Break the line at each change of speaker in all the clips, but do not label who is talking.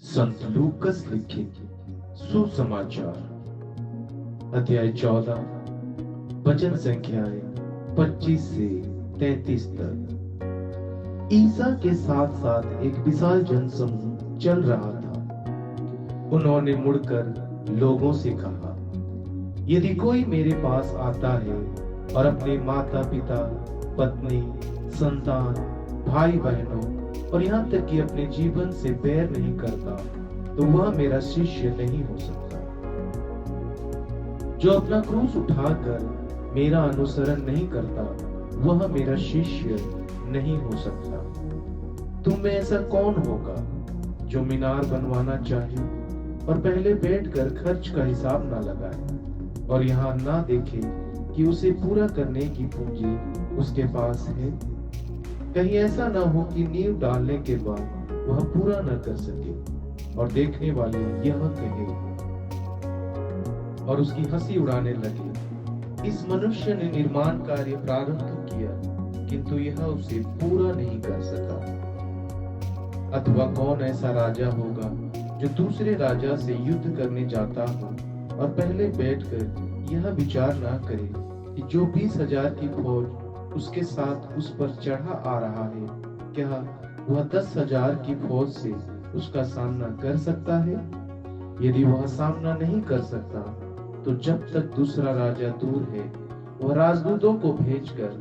संत लूकस लिखित सुसमाचार अध्याय 14 वचन संख्याएं 25 से 33 तक। ईसा के साथ साथ एक विशाल जनसमूह चल रहा था। उन्होंने मुड़कर लोगों से कहा, यदि कोई मेरे पास आता है और अपने माता पिता, पत्नी, संतान, भाई बहनों और यहाँ तक कि अपने जीवन से बैर नहीं करता, तो वह मेरा शिष्य नहीं हो सकता। जो अपना क्रूस उठाकर मेरा अनुसरण नहीं करता, वह मेरा शिष्य नहीं हो सकता। तुम में ऐसा कौन होगा जो मीनार बनवाना चाहे और पहले बैठकर खर्च का हिसाब ना लगाए और यहाँ ना देखे कि उसे पूरा करने की पूंजी उसके पास है? कहीं ऐसा ना हो कि नींव डालने के बाद वह पूरा न कर सके और देखने वाले यह कहे और उसकी हंसी उड़ाने लगे, इस मनुष्य ने निर्माण कार्य प्रारंभ तो किया, किंतु यह उसे पूरा नहीं कर सका। अथवा कौन ऐसा राजा होगा जो दूसरे राजा से युद्ध करने जाता हो और पहले बैठकर यह विचार ना करे कि जो 20,000 की फौज उसके साथ उस पर चढ़ा आ रहा है, क्या वह 10,000 की फौज से उसका सामना कर सकता है? यदि वह सामना नहीं कर सकता, तो जब तक दूसरा राजा दूर है, वह राजदूतों को भेजकर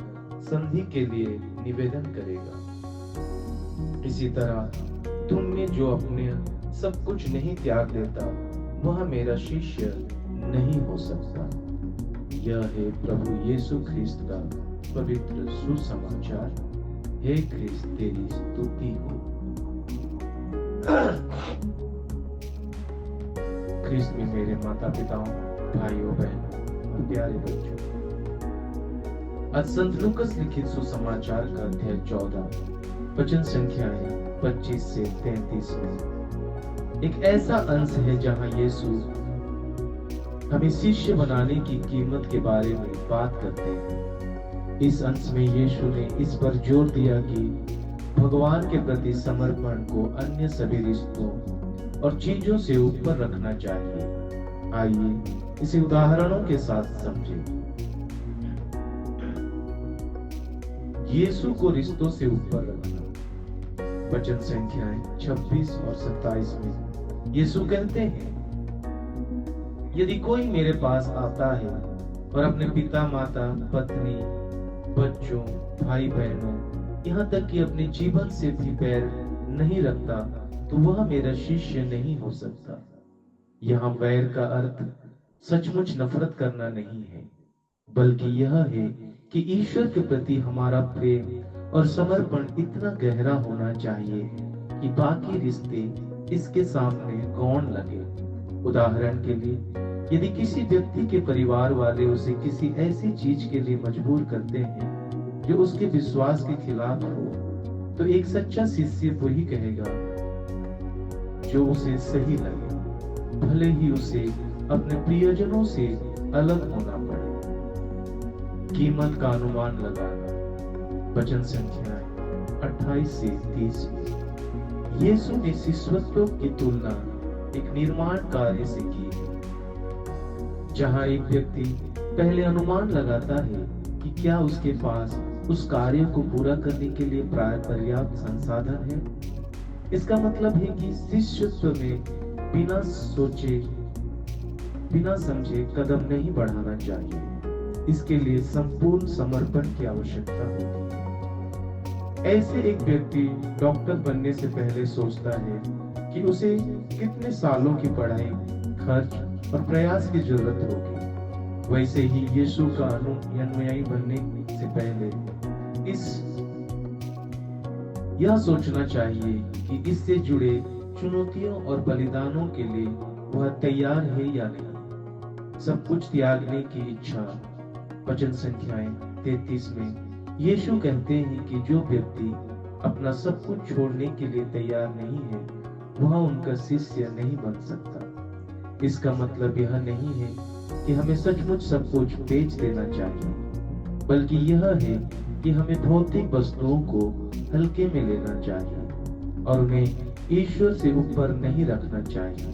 संधि के लिए निवेदन करेगा। इसी तरह तुम में जो अपने सब कुछ नहीं त्याग देता, वह मेरा शिष्य नहीं हो सकता। यह है प्रभु यीशु ख्रिस्त का पवित्र सुसमाचार। हे ख्रिस्त, तेरी स्तुति हो। ख्रिस्त में मेरे माता पिताओं, भाइयों बहनों और प्यारे बच्चों, आज संत लूकस लिखित सुसमाचार का अध्याय 14 वचन संख्याएं 25 से 33 में एक ऐसा अंश है जहां यीशु हमें शिष्य बनाने की कीमत के बारे में बात करते हैं। इस अंश में यीशु ने इस पर जोर दिया कि भगवान के प्रति समर्पण को अन्य सभी रिश्तों और चीजों से ऊपर रखना चाहिए। आइए इसे उदाहरणों के साथ समझें। यीशु को रिश्तों से ऊपर रखना। वचन संख्याएं 26 और 27 में यीशु कहते हैं, यदि कोई मेरे पास आता है और अपने पिता, माता, पत्नी, बच्चों, भाई बहनों, यहाँ तक कि अपने जीवन से भी बैर नहीं रखता, तो वह मेरा शिष्य नहीं हो सकता। यहाँ बैर का अर्थ सचमुच नफरत करना नहीं है, बल्कि यह है कि ईश्वर के प्रति हमारा प्रेम और समर्पण इतना गहरा होना चाहिए कि बाकी रिश्ते इसके सामने गौण लगे। उदाहरण के लिए, यदि किसी व्यक्ति के परिवार वाले उसे किसी ऐसी चीज के लिए मजबूर करते हैं जो उसके विश्वास के खिलाफ हो, तो एक सच्चा शिष्य वही कहेगा जो उसे सही लगे, भले ही उसे अपने प्रियजनों से अलग होना पड़े। कीमत का अनुमान लगाना। वचन संख्याएं 28 से 30 में यीशु ने शिष्यत्व की तुलना एक निर्माण कार्य से की है, जहां एक व्यक्ति पहले अनुमान लगाता है कि क्या उसके पास उस कार्य को पूरा करने के लिए पर्याप्त संसाधन है। इसका मतलब है कि शिष्यत्व में बिना सोचे, बिना समझे कदम नहीं बढ़ाना चाहिए। इसके लिए संपूर्ण समर्पण की आवश्यकता होती है। ऐसे एक व्यक्ति डॉक्टर बनने से पहले सोचता है कि उसे कितने सालों की पढ़ाई, खर्च और प्रयास की जरूरत होगी। वैसे ही यीशु का अनुयायी बनने से पहले यह सोचना चाहिए कि इससे जुड़े चुनौतियों और बलिदानों के लिए वह तैयार है या नहीं। सब कुछ त्यागने की इच्छा। वचन संख्याएं 33 में यीशु कहते हैं कि जो व्यक्ति अपना सब कुछ छोड़ने के लिए तैयार नहीं है, वह उनका शिष्य नहीं बन सकता। इसका मतलब यह नहीं है कि हमें सचमुच सब कुछ बेच देना चाहिए, बल्कि यह है कि हमें भौतिक वस्तुओं को हल्के में लेना चाहिए और उन्हें ईश्वर से ऊपर नहीं रखना चाहिए।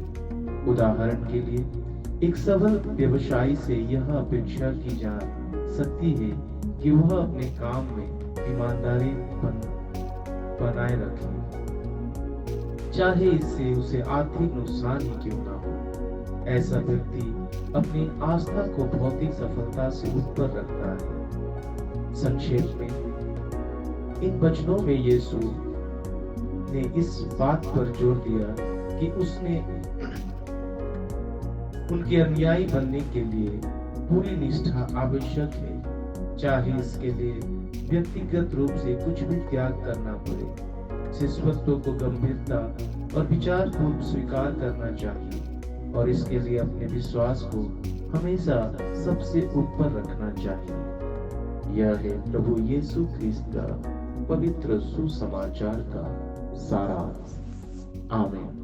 उदाहरण के लिए एक सफल व्यवसायी से यह अपेक्षा की जा सकती है कि वह अपने काम में ईमानदारी बनाए रखे, चाहे इससे उसे आर्थिक नुकसान ही क्यों ना हो। ऐसा व्यक्ति अपनी आस्था को भौतिक सफलता से ऊपर रखता है। संक्षेप में इन वचनों में यीशु ने इस बात पर जोर दिया कि उसने उनके अनुयायी बनने के लिए पूरी निष्ठा आवश्यक है, चाहे इसके लिए व्यक्तिगत रूप से कुछ भी त्याग करना पड़े। शिष्यत्व को गंभीरता और विचारपूर्वक स्वीकार करना चाहिए और इसके लिए अपने विश्वास को हमेशा सबसे ऊपर रखना चाहिए। यह है प्रभु यीशु ख्रिस्त का पवित्र सुसमाचार का सारांश। आमीन।